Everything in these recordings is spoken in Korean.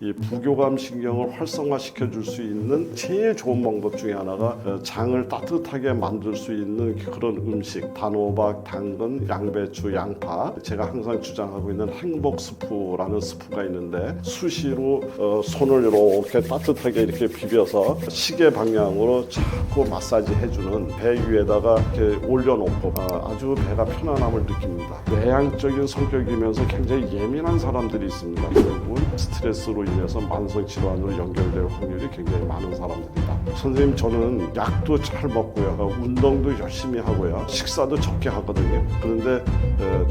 이 부교감 신경을 활성화시켜 줄 수 있는 제일 좋은 방법 중에 하나가 장을 따뜻하게 만들 수 있는 그런 음식, 단호박, 당근, 양배추, 양파. 제가 항상 주장하고 있는 행복 스프라는 스프가 있는데 수시로 손을 이렇게 따뜻하게 이렇게 비벼서 시계 방향으로 자꾸 마사지 해주는 배 위에다가 이렇게 올려놓고 아주 배가 편안함을 느낍니다. 외향적인 성격이면서 굉장히 예민한 사람들이 있습니다. 결국은 스트레스로 인해서 만성 질환으로 연결될 확률이 굉장히 많은 사람들이다. 선생님, 저는 약도 잘 먹고요, 운동도 열심히 하고요, 식사도 적게 하거든요. 그런데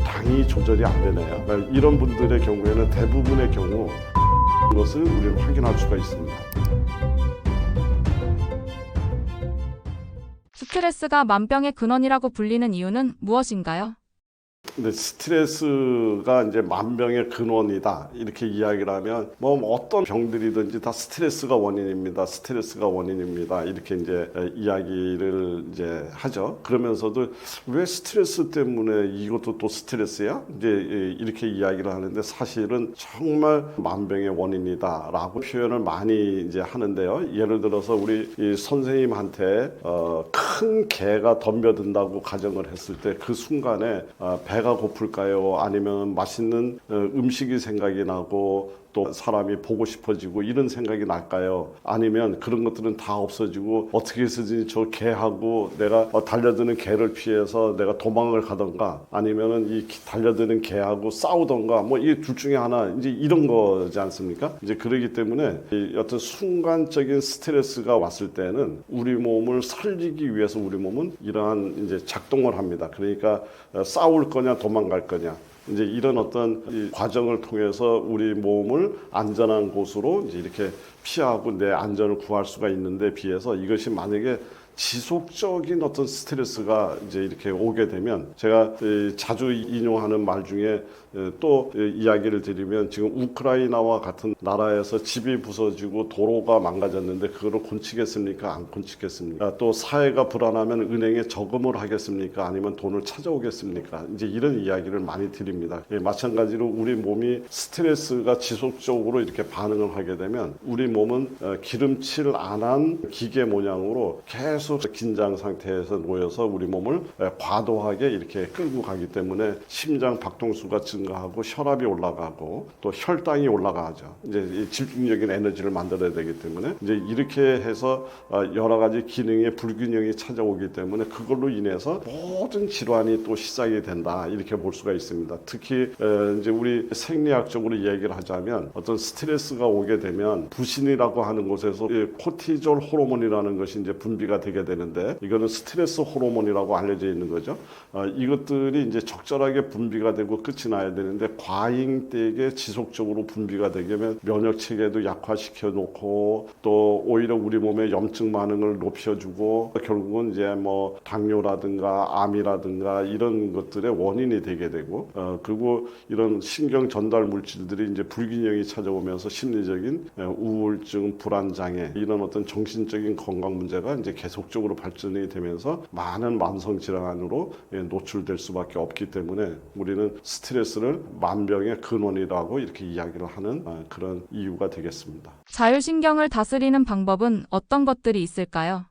당이 조절이 안 되네요. 이런 분들의 경우에는 대부분의 경우 이것을 우리는 확인할 수가 있습니다. 스트레스가 만병의 근원이라고 불리는 이유는 무엇인가요? 근데 스트레스가 이제 만병의 근원이다 이렇게 이야기를 하면 뭐 어떤 병들이든지 다 스트레스가 원인입니다. 스트레스가 원인입니다. 이렇게 이제 이야기를 이제 하죠. 그러면서도 왜 스트레스 때문에 이것도 또 스트레스야? 이제 이렇게 이야기를 하는데 사실은 정말 만병의 원인이다라고 표현을 많이 이제 하는데요. 예를 들어서 우리 이 선생님한테 큰 개가 덤벼든다고 가정을 했을 때 그 순간에 배가 고플까요? 아니면 맛있는 음식이 생각이 나고 또 사람이 보고 싶어지고 이런 생각이 날까요? 아니면 그런 것들은 다 없어지고 어떻게 해서든지 저 개하고 내가 달려드는 개를 피해서 내가 도망을 가던가 아니면은 이 달려드는 개하고 싸우던가 뭐 이 둘 중에 하나 이제 이런 거지 않습니까? 이제 그러기 때문에 이 어떤 순간적인 스트레스가 왔을 때는 우리 몸을 살리기 위해서 우리 몸은 이러한 이제 작동을 합니다. 그러니까 싸울 거냐 도망갈 거냐. 이제 이런 어떤 이 과정을 통해서 우리 몸을 안전한 곳으로 이제 이렇게 피하고 내 안전을 구할 수가 있는데 비해서 이것이 만약에 지속적인 어떤 스트레스가 이제 이렇게 오게 되면 제가 자주 인용하는 말 중에 또 이야기를 드리면 지금 우크라이나와 같은 나라에서 집이 부서지고 도로가 망가졌는데 그거를 곤치겠습니까? 안 곤치겠습니까? 또 사회가 불안하면 은행에 저금을 하겠습니까? 아니면 돈을 찾아오겠습니까? 이제 이런 이야기를 많이 드립니다. 마찬가지로 우리 몸이 스트레스가 지속적으로 이렇게 반응을 하게 되면 우리 몸은 기름칠 안 한 기계 모양으로 계속 긴장 상태에서 놓여서 우리 몸을 과도하게 이렇게 끌고 가기 때문에 심장 박동수가 증가하고 혈압이 올라가고 또 혈당이 올라가죠. 이제 집중적인 에너지를 만들어야 되기 때문에 이제 이렇게 해서 여러 가지 기능의 불균형이 찾아오기 때문에 그걸로 인해서 모든 질환이 또 시작이 된다 이렇게 볼 수가 있습니다. 특히 이제 우리 생리학적으로 얘기를 하자면 어떤 스트레스가 오게 되면 부신이라고 하는 곳에서 코티졸 호르몬이라는 것이 이제 분비가 되게 되는데 이거는 스트레스 호르몬이라고 알려져 있는 거죠. 이것들이 이제 적절하게 분비가 되고 끝이 나야 되는데 과잉되게 지속적으로 분비가 되면 면역 체계도 약화시켜 놓고 또 오히려 우리 몸의 염증 반응을 높여주고 결국은 이제 뭐 당뇨라든가 암이라든가 이런 것들의 원인이 되게 되고 그리고 이런 신경 전달 물질들이 이제 불균형이 찾아오면서 심리적인 우울증, 불안 장애 이런 어떤 정신적인 건강 문제가 이제 계속적으로 발전이 되면서 많은 만성 질환으로 노출될 수밖에 없기 때문에 우리는 스트레스를 만병의 근원이라고 이렇게 이야기를 하는 그런 이유가 되겠습니다. 자율신경을 다스리는 방법은 어떤 것들이 있을까요?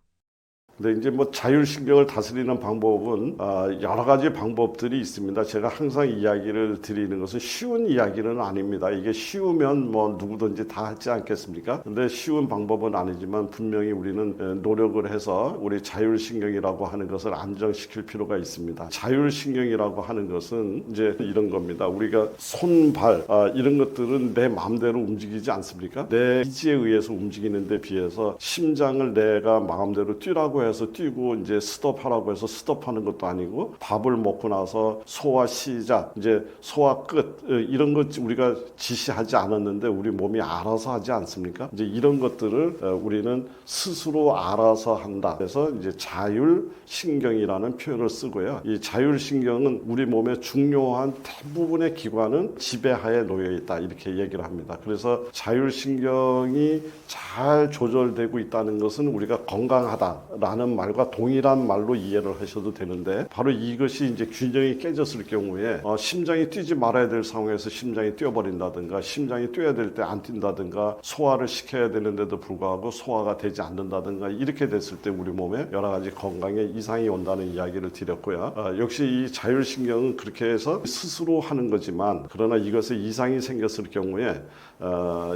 근데 이제 뭐 자율신경을 다스리는 방법은 여러 가지 방법들이 있습니다. 제가 항상 이야기를 드리는 것은 쉬운 이야기는 아닙니다. 이게 쉬우면 뭐 누구든지 다 하지 않겠습니까? 근데 쉬운 방법은 아니지만 분명히 우리는 노력을 해서 우리 자율신경이라고 하는 것을 안정시킬 필요가 있습니다. 자율신경이라고 하는 것은 이제 이런 겁니다. 우리가 손, 발 이런 것들은 내 마음대로 움직이지 않습니까? 내 의지에 의해서 움직이는 데 비해서 심장을 내가 마음대로 뛰라고 해서 뛰고 이제 스톱하라고 해서 스톱하는 것도 아니고 밥을 먹고 나서 소화 시작 이제 소화 끝 이런 것 우리가 지시하지 않았는데 우리 몸이 알아서 하지 않습니까? 이제 이런 것들을 우리는 스스로 알아서 한다. 그래서 이제 자율신경이라는 표현을 쓰고요. 이 자율신경은 우리 몸의 중요한 대부분의 기관은 지배하에 놓여 있다 이렇게 얘기를 합니다. 그래서 자율신경이 잘 조절되고 있다는 것은 우리가 건강하다라는 않은 말과 동일한 말로 이해를 하셔도 되는데 바로 이것이 이제 균형이 깨졌을 경우에 심장이 뛰지 말아야 될 상황에서 심장이 뛰어버린다든가 심장이 뛰어야 될 때 안 뛴다든가 소화를 시켜야 되는데도 불구하고 소화가 되지 않는다든가 이렇게 됐을 때 우리 몸에 여러 가지 건강에 이상이 온다는 이야기를 드렸고요. 역시 이 자율신경은 그렇게 해서 스스로 하는 거지만 그러나 이것에 이상이 생겼을 경우에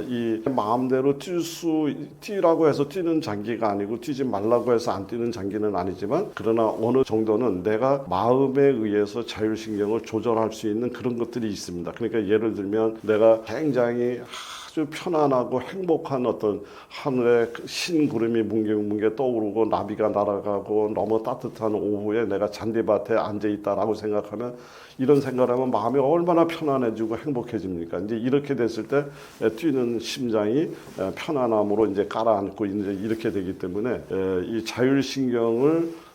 이 마음대로 뛰라고 해서 뛰는 장기가 아니고 뛰지 말라고 해서 안 뛰는 장기는 아니지만 그러나 어느 정도는 내가 마음에 의해서 자율신경을 조절할 수 있는 그런 것들이 있습니다. 그러니까 예를 들면 내가 굉장히 아주 편안하고 행복한 어떤 하늘에 흰 구름이 뭉게뭉게 떠오르고 나비가 날아가고 너무 따뜻한 오후에 내가 잔디밭에 앉아 있다라고 생각하면 이런 생각을 하면 마음이 얼마나 편안해지고 행복해집니까? 이제 이렇게 됐을 때 뛰는 심장이 편안함으로 이제 가라앉고 이제 이렇게 되기 때문에 이 자율신경을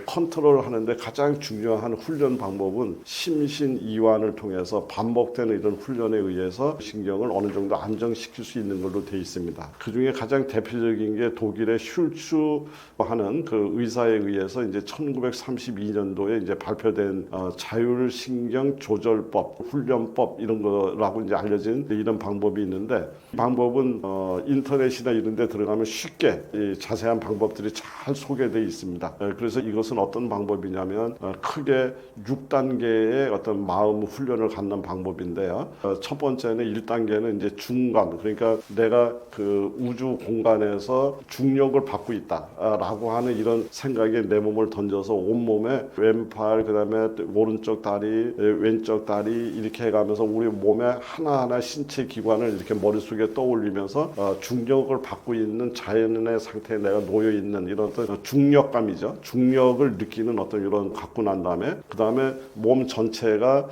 컨트롤하는데 가장 중요한 훈련 방법은 심신이완을 통해서 반복되는 이런 훈련에 의해서 신경을 어느 정도 안정시킬 수 있는 걸로 되어 있습니다. 그 중에 가장 대표적인 게 독일의 슐츠하는 그 의사에 의해서 이제 1932년도에 이제 발표된 자율신경 조절법, 훈련법 이런 거라고 이제 알려진 이런 방법이 있는데 이 방법은 인터넷이나 이런 데 들어가면 쉽게 이 자세한 방법들이 잘 소개되어 있습니다. 그래서 이것은 어떤 방법이냐면 크게 6단계의 어떤 마음 훈련을 갖는 방법인데요. 첫 번째는 1단계는 이제 중감, 그러니까 내가 그 우주 공간에서 중력을 받고 있다라고 하는 이런 생각에 내 몸을 던져서 온몸에 왼팔, 그다음에 오른쪽 다리, 왼쪽 다리 이렇게 해가면서 우리 몸의 하나하나 신체 기관을 이렇게 머릿속에 떠올리면서 중력을 받고 있는 자연의 상태에 내가 놓여 있는 이런 어떤 중력감이죠. 중력을 느끼는 어떤 이런 갖고 난 다음에 그 다음에 몸 전체가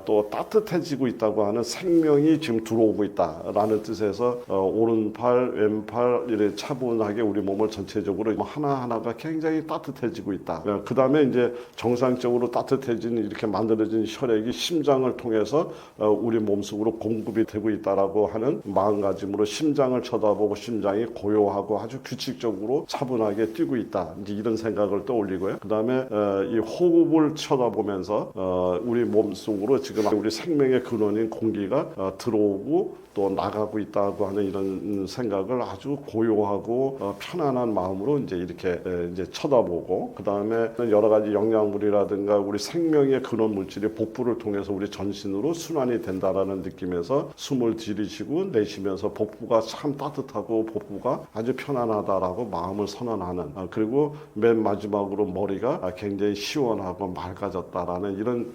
또 따뜻해지고 있다고 하는 생명이 지금 들어오고 있다라는 뜻에서 오른팔, 왼팔 이렇게 차분하게 우리 몸을 전체적으로 하나하나가 굉장히 따뜻해지고 있다. 그 다음에 이제 정상적으로 따뜻해진 이렇게 만들어진 혈액이 심장을 통해서 우리 몸속으로 공급이 되고 있다라고 하는 마음가짐으로 심장을 쳐다보고 심장이 고요하고 아주 규칙적으로 차분하게 뛰고 있다. 이제 이런 생각을 떠올리고요. 그 다음에 이 호흡을 쳐다보면서 우리 몸속으로 지금 우리 생명의 근원인 공기가 들어오고 또 나가고 있다고 하는 이런 생각을 아주 고요하고 편안한 마음으로 이제 이렇게 이제 쳐다보고 그 다음에 여러 가지 영양물이라든가 우리 생명의 근원 물질이 복부를 통해서 우리 전신으로 순환이 된다라는 느낌에서 숨을 들이쉬고 내쉬면서 복부가 참 따뜻하고 복부가 아주 편안하다라고 마음을 선언하는 그리고 맨 마지막으로 머리가 굉장히 시원하고 맑아졌다라는 이런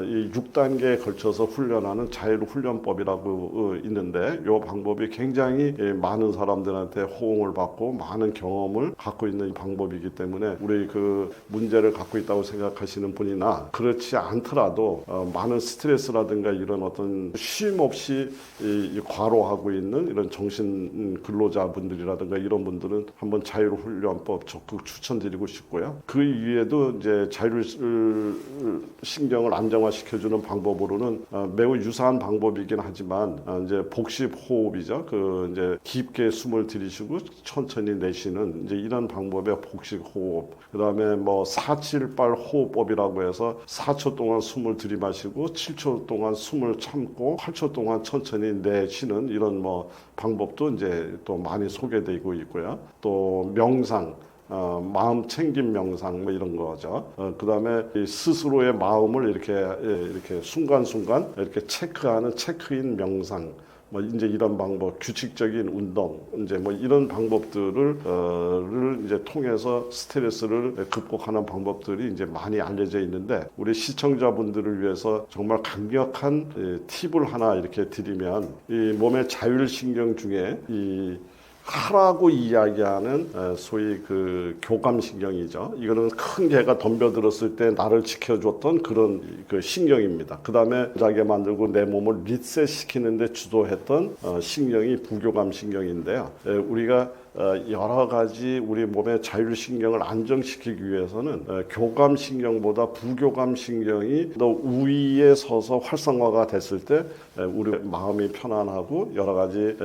이 6단계에 걸쳐서 훈련하는 자율훈련법이라고 있는데 이 방법이 굉장히 많은 사람들한테 호응을 받고 많은 경험을 갖고 있는 방법이기 때문에 우리 그 문제를 갖고 있다고 생각하시는 분이나 그렇지 않더라도 많은 스트레스라든가 이런 어떤 쉼 없이 과로하고 있는 이런 정신 근로자분들이라든가 이런 분들은 한번 자율훈련법 적극 추천드리고 싶고요. 그 이외에도 이제 자율신경을 안정화시켜주는 방법으로는 매우 유사한 방법이긴 하지만 이제 복식 호흡이죠. 그 이제 깊게 숨을 들이쉬고 천천히 내쉬는 이제 이런 방법의 복식 호흡. 그다음에 뭐 478 호흡법이라고 해서 4초 동안 숨을 들이마시고 7초 동안 숨을 참고 8초 동안 천천히 내쉬는 이런 뭐 방법도 이제 또 많이 소개되고 있고요. 또 명상. 마음 챙김 명상 뭐 이런 거죠. 그다음에 스스로의 마음을 이렇게 순간순간 이렇게 체크하는 체크인 명상. 뭐 이제 이런 방법, 규칙적인 운동, 이제 뭐 이런 방법들을 이제 통해서 스트레스를 극복하는 방법들이 이제 많이 알려져 있는데 우리 시청자분들을 위해서 정말 강력한 팁을 하나 이렇게 드리면 이 몸의 자율신경 중에 이 하라고 이야기하는 소위 그 교감신경이죠. 이거는 큰 개가 덤벼들었을 때 나를 지켜줬던 그런 그 신경입니다. 그 다음에 자게 만들고 내 몸을 리셋시키는데 주도했던 신경이 부교감신경인데요. 우리가 여러 가지 우리 몸의 자율신경을 안정시키기 위해서는 교감신경보다 부교감신경이 더 우위에 서서 활성화가 됐을 때 우리 마음이 편안하고 여러 가지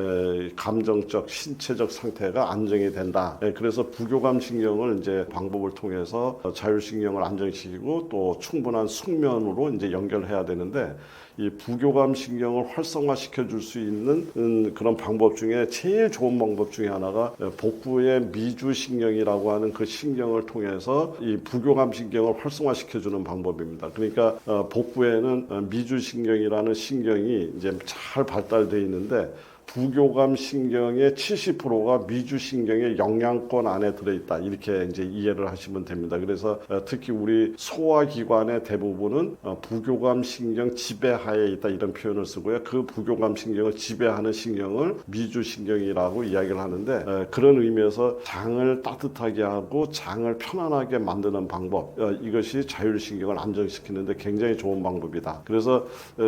감정적, 신체 신체적 상태가 안정이 된다. 그래서 부교감 신경을 이제 방법을 통해서 자율신경을 안정시키고 또 충분한 숙면으로 이제 연결해야 되는데 이 부교감 신경을 활성화시켜 줄 수 있는 그런 방법 중에 제일 좋은 방법 중에 하나가 복부의 미주신경이라고 하는 그 신경을 통해서 이 부교감 신경을 활성화시켜 주는 방법입니다. 그러니까 복부에는 미주신경이라는 신경이 이제 잘 발달되어 있는데 부교감 신경의 70%가 미주신경의 영양권 안에 들어있다. 이렇게 이제 이해를 하시면 됩니다. 그래서 특히 우리 소화기관의 대부분은 부교감 신경 지배하에 있다. 이런 표현을 쓰고요. 그 부교감 신경을 지배하는 신경을 미주신경이라고 이야기를 하는데 그런 의미에서 장을 따뜻하게 하고 장을 편안하게 만드는 방법. 이것이 자율신경을 안정시키는데 굉장히 좋은 방법이다. 그래서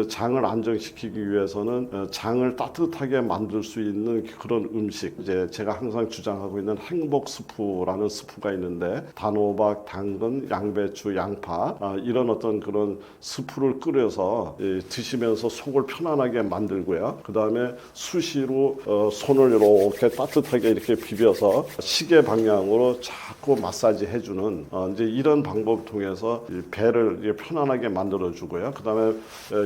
장을 안정시키기 위해서는 장을 따뜻하게 만들 수 있는 그런 음식, 이제 제가 항상 주장하고 있는 행복 스프라는 스프가 있는데 단호박, 당근, 양배추, 양파 이런 어떤 그런 스프를 끓여서 드시면서 속을 편안하게 만들고요. 그 다음에 수시로 손을 이렇게 따뜻하게 이렇게 비벼서 시계 방향으로 자꾸 마사지 해주는 이제 이런 방법을 통해서 배를 편안하게 만들어주고요. 그 다음에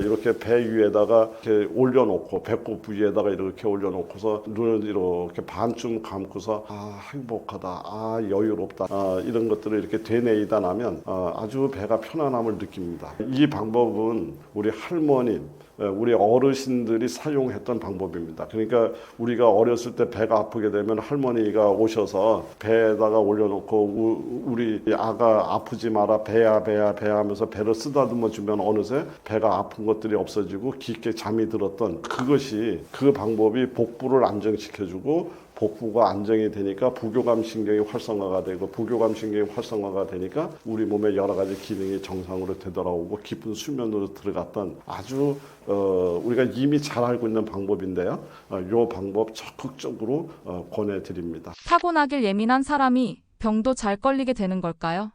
이렇게 배 위에다가 이렇게 올려놓고 배꼽 부위에다가 이렇게 올려놓고서 눈을 이렇게 반쯤 감고서 행복하다, 여유롭다 이런 것들을 이렇게 되뇌이다 나면 아주 배가 편안함을 느낍니다. 이 방법은 우리 할머니 우리 어르신들이 사용했던 방법입니다. 그러니까 우리가 어렸을 때 배가 아프게 되면 할머니가 오셔서 배에다가 올려놓고 우리 아가 아프지 마라 배야 하면서 배를 쓰다듬어 주면 어느새 배가 아픈 것들이 없어지고 깊게 잠이 들었던 그것이 그 방법이 복부를 안정시켜주고 복부가 안정이 되니까 부교감 신경이 활성화가 되고 부교감 신경이 활성화가 되니까 우리 몸의 여러 가지 기능이 정상으로 되돌아오고 깊은 수면으로 들어갔던 아주 우리가 이미 잘 알고 있는 방법인데요. 이 방법 적극적으로 권해드립니다. 타고나길 예민한 사람이 병도 잘 걸리게 되는 걸까요?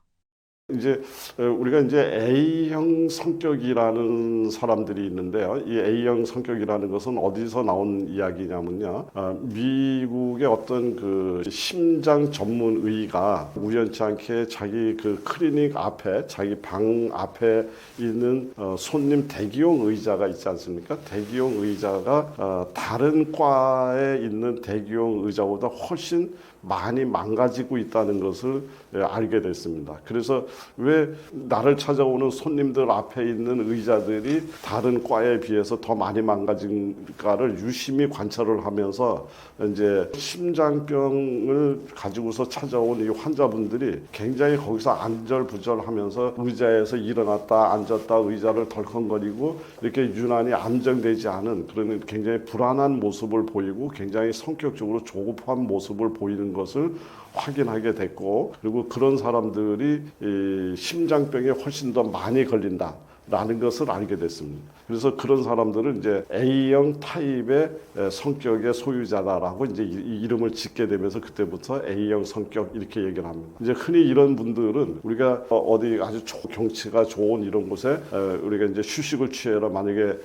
이제 우리가 이제 A형 성격이라는 사람들이 있는데요. 이 A형 성격이라는 것은 어디서 나온 이야기냐면요. 미국의 어떤 그 심장 전문 의가 우연치 않게 자기 그 클리닉 앞에 자기 방 앞에 있는 손님 대기용 의자가 있지 않습니까? 대기용 의자가 다른 과에 있는 대기용 의자보다 훨씬 많이 망가지고 있다는 것을 알게 됐습니다. 그래서 왜 나를 찾아오는 손님들 앞에 있는 의자들이 다른 과에 비해서 더 많이 망가진가를 유심히 관찰을 하면서 이제 심장병을 가지고서 찾아온 이 환자분들이 굉장히 거기서 안절부절하면서 의자에서 일어났다 앉았다 의자를 덜컹거리고 이렇게 유난히 안정되지 않은 그런 굉장히 불안한 모습을 보이고 굉장히 성격적으로 조급한 모습을 보이는 것을 확인하게 됐고 그리고 그런 사람들이 이 심장병에 훨씬 더 많이 걸린다라는 것을 알게 됐습니다. 그래서 그런 사람들은 이제 A형 타입의 성격의 소유자다라고 이제 이름을 짓게 되면서 그때부터 A형 성격 이렇게 얘기를 합니다. 이제 흔히 이런 분들은 우리가 어디 아주 경치가 좋은 이런 곳에 우리가 이제 휴식을 취해라 만약에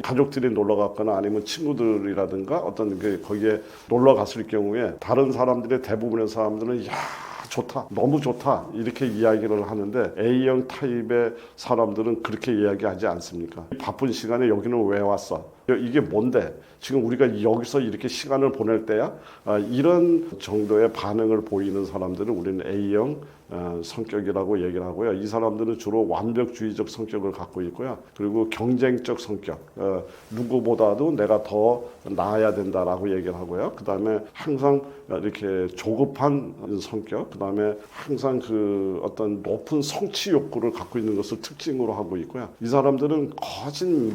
가족들이 놀러 갔거나 아니면 친구들이라든가 어떤 그 거기에 놀러 갔을 경우에 다른 사람들의 대부분의 사람들은 좋다, 너무 좋다 이렇게 이야기를 하는데 A형 타입의 사람들은 그렇게 이야기하지 않습니까? 바쁜 시간에 여기는 왜 왔어? 이게 뭔데? 지금 우리가 여기서 이렇게 시간을 보낼 때야? 이런 정도의 반응을 보이는 사람들은 우리는 A형 성격이라고 얘기를 하고요. 이 사람들은 주로 완벽주의적 성격을 갖고 있고요. 그리고 경쟁적 성격, 누구보다도 내가 더 나아야 된다라고 얘기를 하고요. 그 다음에 항상 이렇게 조급한 성격, 그 다음에 항상 그 어떤 높은 성취 욕구를 갖고 있는 것을 특징으로 하고 있고요. 이 사람들은 거진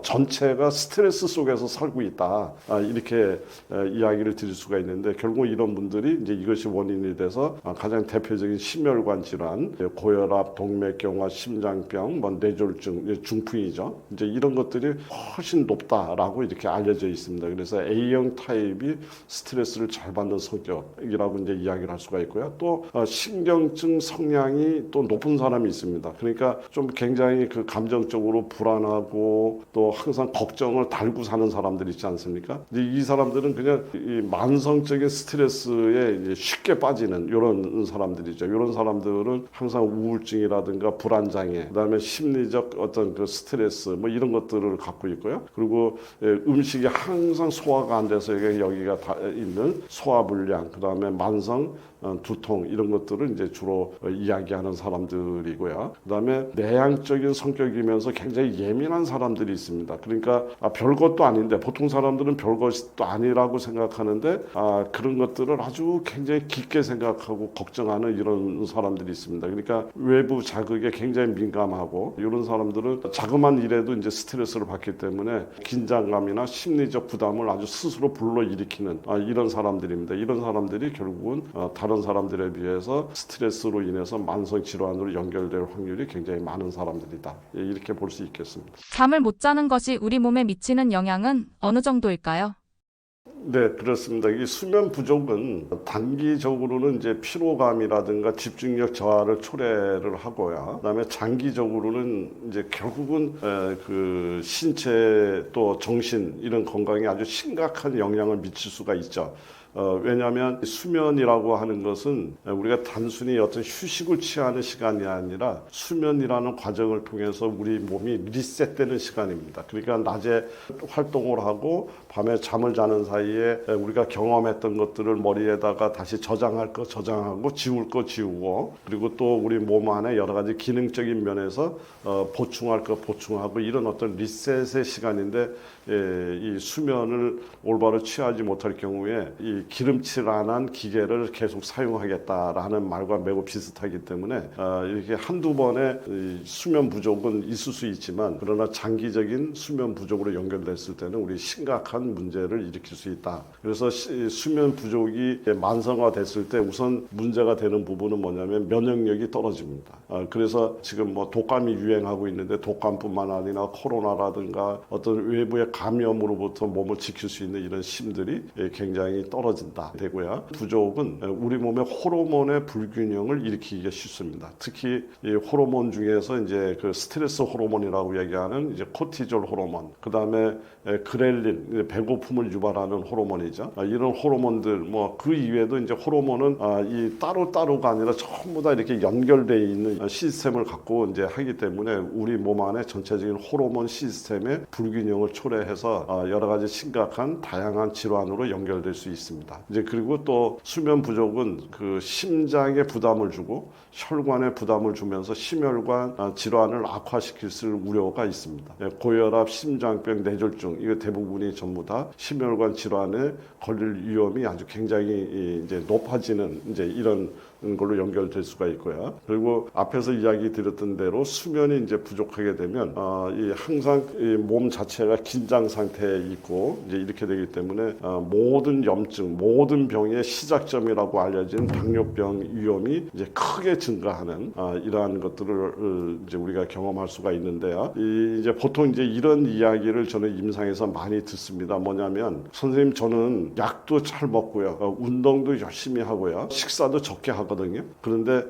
전체가 스트레스 속에서 살고 있다. 이렇게 이야기를 드릴 수가 있는데 결국 이런 분들이 이제 이것이 원인이 돼서 가장 대표적인 심혈관 질환, 고혈압, 동맥경화, 심장병, 뇌졸중, 중풍이죠. 이제 이런 것들이 훨씬 높다라고 이렇게 알려져 있습니다. 그래서 A형 타입이 스트레스를 잘 받는 성격이라고 이제 이야기를 할 수가 있고요. 또 신경증 성향이 또 높은 사람이 있습니다. 그러니까 좀 굉장히 그 감정적으로 불안하고 또 항상 걱정 걱정을 달고 사는 사람들 있지 않습니까? 이제 이 사람들은 그냥 이 만성적인 스트레스에 이제 쉽게 빠지는 이런 사람들이죠. 이런 사람들은 항상 우울증이라든가 불안장애, 그다음에 심리적 어떤 그 스트레스 뭐 이런 것들을 갖고 있고요. 그리고 음식이 항상 소화가 안 돼서 여기가 다 있는 소화불량, 그다음에 만성 두통 이런 것들을 이제 주로 이야기하는 사람들이고요. 그다음에 내향적인 성격이면서 굉장히 예민한 사람들이 있습니다. 그러니까 별것도 아닌데 보통 사람들은 별것도 아니라고 생각하는데 그런 것들을 아주 굉장히 깊게 생각하고 걱정하는 이런 사람들이 있습니다. 그러니까 외부 자극에 굉장히 민감하고 이런 사람들은 자그마한 일에도 이제 스트레스를 받기 때문에 긴장감이나 심리적 부담을 아주 스스로 불러일으키는 이런 사람들입니다. 이런 사람들이 결국은 다른 사람들에 비해서 스트레스로 인해서 만성 질환으로 연결될 확률이 굉장히 많은 사람들이다. 이렇게 볼 수 있겠습니다. 잠을 못 자는 것이 우리 몸에 미치는 영향은 어느 정도일까요? 네, 그렇습니다. 이 수면 부족은 단기적으로는 이제 피로감이라든가 집중력 저하를 초래를 하고요. 그다음에 장기적으로는 이제 결국은 그 신체 또 정신 이런 건강에 아주 심각한 영향을 미칠 수가 있죠. 왜냐하면 수면이라고 하는 것은 우리가 단순히 어떤 휴식을 취하는 시간이 아니라 수면이라는 과정을 통해서 우리 몸이 리셋되는 시간입니다. 그러니까 낮에 활동을 하고 밤에 잠을 자는 사이에 우리가 경험했던 것들을 머리에다가 다시 저장할 거 저장하고 지울 거 지우고 그리고 또 우리 몸 안에 여러 가지 기능적인 면에서 보충할 거 보충하고 이런 어떤 리셋의 시간인데 이 수면을 올바로 취하지 못할 경우에 이 기름칠안한 기계를 계속 사용하겠다라는 말과 매우 비슷하기 때문에 이렇게 한두 번의 수면 부족은 있을 수 있지만 그러나 장기적인 수면 부족으로 연결됐을 때는 우리 심각한 문제를 일으킬 수 있다. 그래서 수면 부족이 만성화됐을 때 우선 문제가 되는 부분은 뭐냐면 면역력이 떨어집니다. 그래서 지금 뭐 독감이 유행하고 있는데 독감뿐만 아니라 코로나라든가 어떤 외부의 감염으로부터 몸을 지킬 수 있는 이런 힘들이 굉장히 떨어진다 되고요. 부족은 우리 몸의 호르몬의 불균형을 일으키기가 쉽습니다. 특히 이 호르몬 중에서 이제 그 스트레스 호르몬이라고 얘기하는 이제 코티졸 호르몬, 그 다음에 그렐린, 배고픔을 유발하는 호르몬이죠. 이런 호르몬들 뭐 그 이외에도 이제 호르몬은 이 따로따로가 아니라 전부 다 이렇게 연결되어 있는 시스템을 갖고 이제 하기 때문에 우리 몸 안에 전체적인 호르몬 시스템의 불균형을 초래해서 여러 가지 심각한 다양한 질환으로 연결될 수 있습니다. 이제 그리고 또 수면 부족은 그 심장에 부담을 주고 혈관에 부담을 주면서 심혈관 질환을 악화시킬 우려가 있습니다. 고혈압, 심장병, 뇌졸중 이거 대부분이 전부 다 심혈관 질환에 걸릴 위험이 아주 굉장히 이제 높아지는 이제 이런 걸로 연결될 수가 있고요. 그리고 앞에서 이야기 드렸던 대로 수면이 이제 부족하게 되면 이 항상 이 몸 자체가 긴장 상태에 있고 이제 이렇게 되기 때문에 모든 염증, 모든 병의 시작점이라고 알려진 당뇨병 위험이 이제 크게 증가하는 이러한 것들을 이제 우리가 경험할 수가 있는데요. 이제 보통 이제 이런 이야기를 저는 임상에서 많이 듣습니다. 뭐냐면 선생님 저는 약도 잘 먹고요, 운동도 열심히 하고요, 식사도 적게 하거든요. 그런데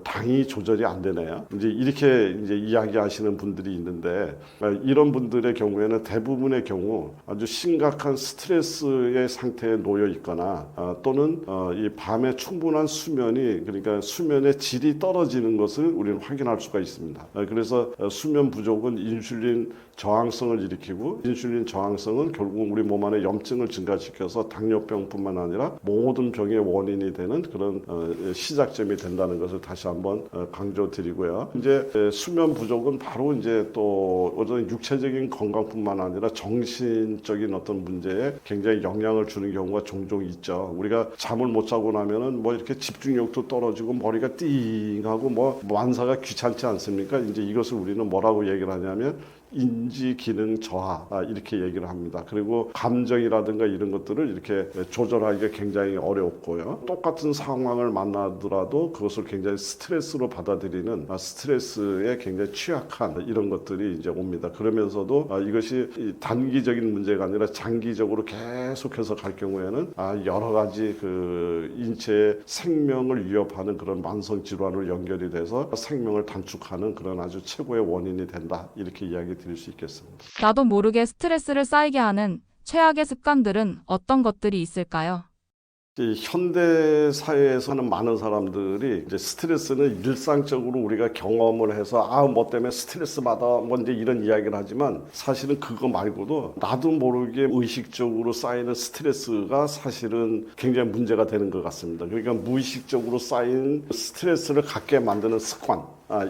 당이 조절이 안 되네요. 이제 이렇게 이제 이야기하시는 분들이 있는데 이런 분들의 경우에는 대부분의 경우 아주 심각한 스트레스의 상태에 놓여 있거나 또는 이 밤에 충분한 수면이 그러니까 수면의 질이 떨어지는 것을 우리는 확인할 수가 있습니다. 그래서 수면 부족은 인슐린 저항성을 일으키고 인슐린 저항성은 결국 우리 몸 안에 염증을 증가시켜서 당뇨병뿐만 아니라 모든 병의 원인이 되는 그런 시작점이 된다는 것을 다시 한번 강조드리고요. 이제 수면 부족은 바로 이제 또 어떤 육체적인 건강뿐만 아니라 정신적인 어떤 문제에 굉장히 영향을 주는 경우가 종종 있죠. 우리가 잠을 못 자고 나면은 뭐 이렇게 집중력도 떨어지고 머리가 띵하고 뭐 완사가 귀찮지 않습니까? 이제 이것을 우리는 뭐라고 얘기를 하냐면 인지 기능 저하 이렇게 얘기를 합니다. 그리고 감정이라든가 이런 것들을 이렇게 조절하기가 굉장히 어렵고요. 똑같은 상황을 만나더라도 그것을 굉장히 스트레스로 받아들이는 스트레스에 굉장히 취약한 이런 것들이 이제 옵니다. 그러면서도 이것이 단기적인 문제가 아니라 장기적으로 계속해서 갈 경우에는 여러 가지 그 인체의 생명을 위협하는 그런 만성 질환으로 연결이 돼서 생명을 단축하는 그런 아주 최고의 원인이 된다. 이렇게 이야기 드릴 수 있겠습니다. 나도 모르게 스트레스를 쌓이게 하는 최악의 습관들은 어떤 것들이 있을까요? 이 현대 사회에서는 많은 사람들이 이제 스트레스는 일상적으로 우리가 경험을 해서 뭐 때문에 스트레스 받아 뭐 이제 이런 이야기를 하지만 사실은 그거 말고도 나도 모르게 의식적으로 쌓이는 스트레스가 사실은 굉장히 문제가 되는 것 같습니다. 그러니까 무의식적으로 쌓인 스트레스를 갖게 만드는 습관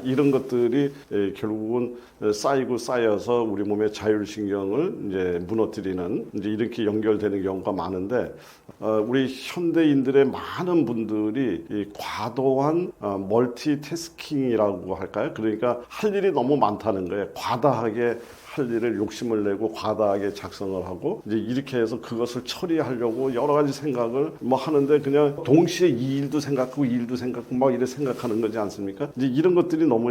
이런 것들이 결국은 쌓이고 쌓여서 우리 몸의 자율신경을 이제 무너뜨리는 이제 이렇게 연결되는 경우가 많은데 우리 현대인들의 많은 분들이 이 과도한 멀티태스킹이라고 할까요? 그러니까 할 일이 너무 많다는 거예요. 과다하게 할 일을 욕심을 내고 과다하게 작성을 하고 이제 이렇게 해서 그것을 처리하려고 여러 가지 생각을 뭐 하는데 그냥 동시에 이 일도 생각하고 이 일도 생각하고 막 이래 생각하는 거지 않습니까? 이제 이런 것들이 너무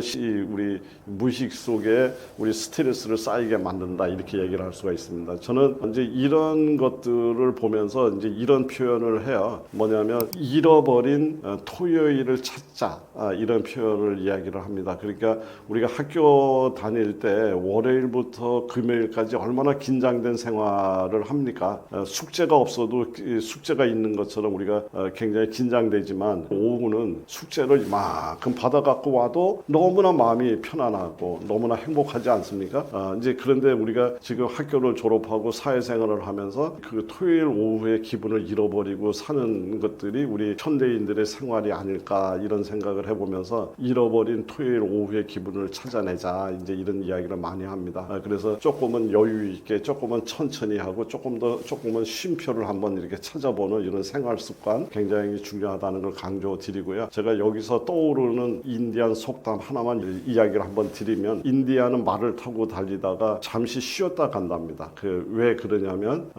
우리 무의식 속에 우리 스트레스를 쌓이게 만든다 이렇게 얘기를 할 수가 있습니다. 저는 이제 이런 것들을 보면서 이제 이런 표현을 해요. 뭐냐면 잃어버린 토요일을 찾자 이런 표현을 이야기를 합니다. 그러니까 우리가 학교 다닐 때 월요일부터 금요일까지 얼마나 긴장된 생활을 합니까? 숙제가 없어도 숙제가 있는 것처럼 우리가 굉장히 긴장되지만 오후는 숙제를 이만큼 받아갖고 와도 너무나 마음이 편안하고 너무나 행복하지 않습니까? 이제 그런데 우리가 지금 학교를 졸업하고 사회생활을 하면서 그 토요일 오후의 기분을 잃어버리고 사는 것들이 우리 현대인들의 생활이 아닐까 이런 생각을 해보면서 잃어버린 토요일 오후의 기분을 찾아내자 이제 이런 이야기를 많이 합니다. 그래서 조금은 여유 있게 조금은 천천히 하고 조금은 쉼표를 한번 이렇게 찾아보는 이런 생활 습관 굉장히 중요하다는 걸 강조드리고요. 제가 여기서 떠오르는 인디안 속담 하나만 이야기를 한번 드리면 인디안은 말을 타고 달리다가 잠시 쉬었다 간답니다. 왜 그러냐면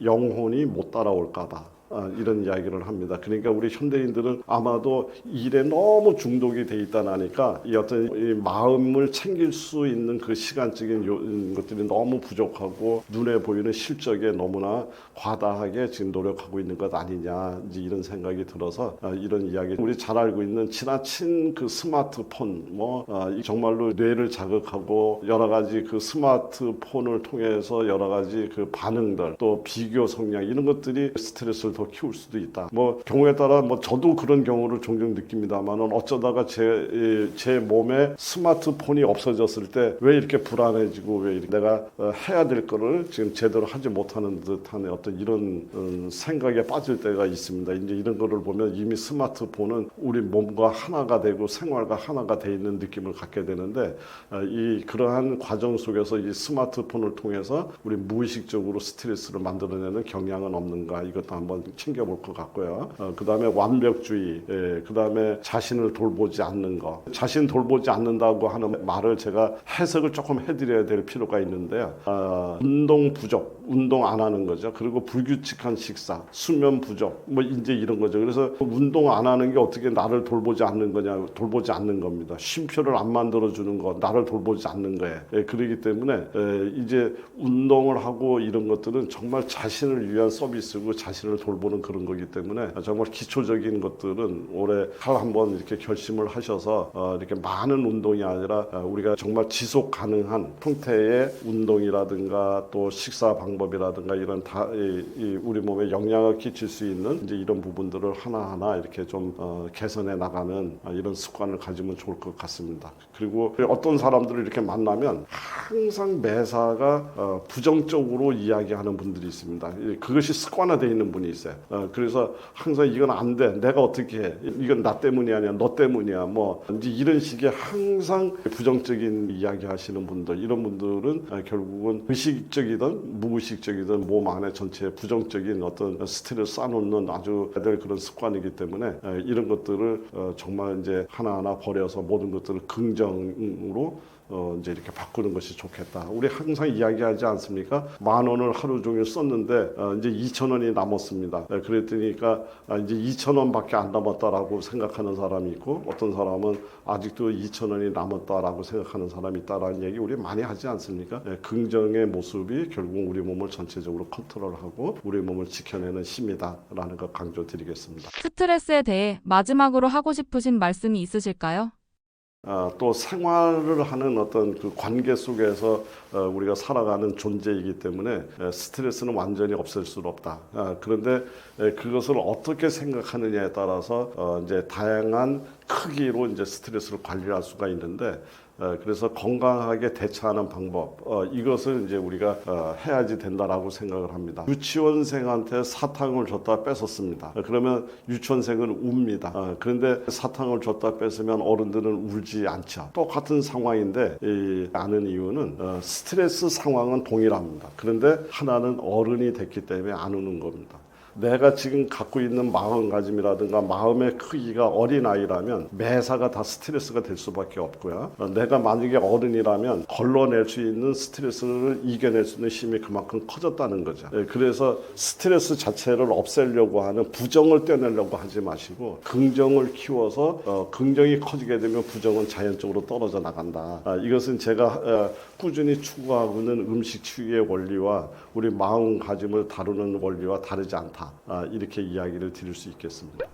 영혼이 못 따라올까봐. 이런 이야기를 합니다. 그러니까 우리 현대인들은 아마도 일에 너무 중독이 돼 있다 나니까 이 어떤 이 마음을 챙길 수 있는 그 시간적인 것들이 너무 부족하고 눈에 보이는 실적에 너무나 과다하게 지금 노력하고 있는 것 아니냐 이제 이런 생각이 들어서 이런 이야기 우리 잘 알고 있는 지나친 그 스마트폰 정말로 뇌를 자극하고 여러 가지 그 스마트폰을 통해서 여러 가지 그 반응들 또 비교 성향 이런 것들이 스트레스를 더 키울 수도 있다. 경우에 따라 저도 그런 경우를 종종 느낍니다만은 어쩌다가 제 몸에 스마트폰이 없어졌을 때 왜 이렇게 불안해지고 왜 이렇게 내가 해야 될 거를 지금 제대로 하지 못하는 듯한 어떤 이런 생각에 빠질 때가 있습니다. 이제 이런 거를 보면 이미 스마트폰은 우리 몸과 하나가 되고 생활과 하나가 돼 있는 느낌을 갖게 되는데 그러한 과정 속에서 이 스마트폰을 통해서 우리 무의식적으로 스트레스를 만들어내는 경향은 없는가 이것도 한번 챙겨볼 것 같고요. 그 다음에 완벽주의, 그 다음에 자신을 돌보지 않는 거. 자신 돌보지 않는다고 하는 말을 제가 해석을 조금 해드려야 될 필요가 있는데요. 운동 부족, 운동 안 하는 거죠. 그리고 불규칙한 식사, 수면 부족, 이제 이런 거죠. 그래서 운동 안 하는 게 어떻게 나를 돌보지 않는 거냐, 돌보지 않는 겁니다. 쉼표를 안 만들어주는 거, 나를 돌보지 않는 거예요. 그렇기 때문에 이제 운동을 하고 이런 것들은 정말 자신을 위한 서비스고 자신을 돌보는 그런 거기 때문에 정말 기초적인 것들은 올해 한번 이렇게 결심을 하셔서 이렇게 많은 운동이 아니라 우리가 정말 지속 가능한 형태의 운동이라든가 또 식사 방법이라든가 이런 우리 몸에 영향을 끼칠 수 있는 이제 이런 부분들을 하나하나 이렇게 좀 개선해 나가는 이런 습관을 가지면 좋을 것 같습니다. 그리고 어떤 사람들을 이렇게 만나면 항상 매사가 부정적으로 이야기하는 분들이 있습니다. 그것이 습관화되어 있는 분이 있어요. 그래서 항상 이건 안 돼. 내가 어떻게 해. 이건 나 때문이 아니야. 너 때문이야. 이제 이런 식의 항상 부정적인 이야기 하시는 분들, 이런 분들은 결국은 의식적이든 무의식적이든 몸 안에 전체에 부정적인 어떤 스트레스 쌓아놓는 아주 애들 그런 습관이기 때문에 이런 것들을 정말 이제 하나하나 버려서 모든 것들을 긍정으로 이제 이렇게 바꾸는 것이 좋겠다. 우리 항상 이야기하지 않습니까? 10,000원을 하루 종일 썼는데 이제 2,000원이 남았습니다. 그랬더니까 이제 2,000원밖에 안 남았다라고 생각하는 사람이 있고 어떤 사람은 아직도 2,000원이 남았다라고 생각하는 사람이 있다라는 얘기 우리 많이 하지 않습니까? 긍정의 모습이 결국 우리 몸을 전체적으로 컨트롤하고 우리 몸을 지켜내는 힘이다라는 걸 강조드리겠습니다. 스트레스에 대해 마지막으로 하고 싶으신 말씀이 있으실까요? 또 생활을 하는 어떤 그 관계 속에서 우리가 살아가는 존재이기 때문에 스트레스는 완전히 없앨 수는 없다. 그런데 그것을 어떻게 생각하느냐에 따라서 이제 다양한 크기로 이제 스트레스를 관리할 수가 있는데 그래서 건강하게 대처하는 방법 이것을 이제 우리가 해야지 된다라고 생각을 합니다. 유치원생한테 사탕을 줬다 뺏었습니다. 그러면 유치원생은 웁니다. 그런데 사탕을 줬다 뺏으면 어른들은 울지 않죠. 똑같은 상황인데 아는 이유는 스트레스 상황은 동일합니다. 그런데 하나는 어른이 됐기 때문에 안 우는 겁니다. 내가 지금 갖고 있는 마음가짐이라든가 마음의 크기가 어린아이라면 매사가 다 스트레스가 될 수밖에 없고요. 내가 만약에 어른이라면 걸러낼 수 있는 스트레스를 이겨낼 수 있는 힘이 그만큼 커졌다는 거죠. 그래서 스트레스 자체를 없애려고 하는 부정을 떼내려고 하지 마시고 긍정을 키워서 긍정이 커지게 되면 부정은 자연적으로 떨어져 나간다. 이것은 제가 꾸준히 추구하고 있는 음식 치유의 원리와 우리 마음가짐을 다루는 원리와 다르지 않다. 이렇게 이야기를 드릴 수 있겠습니다.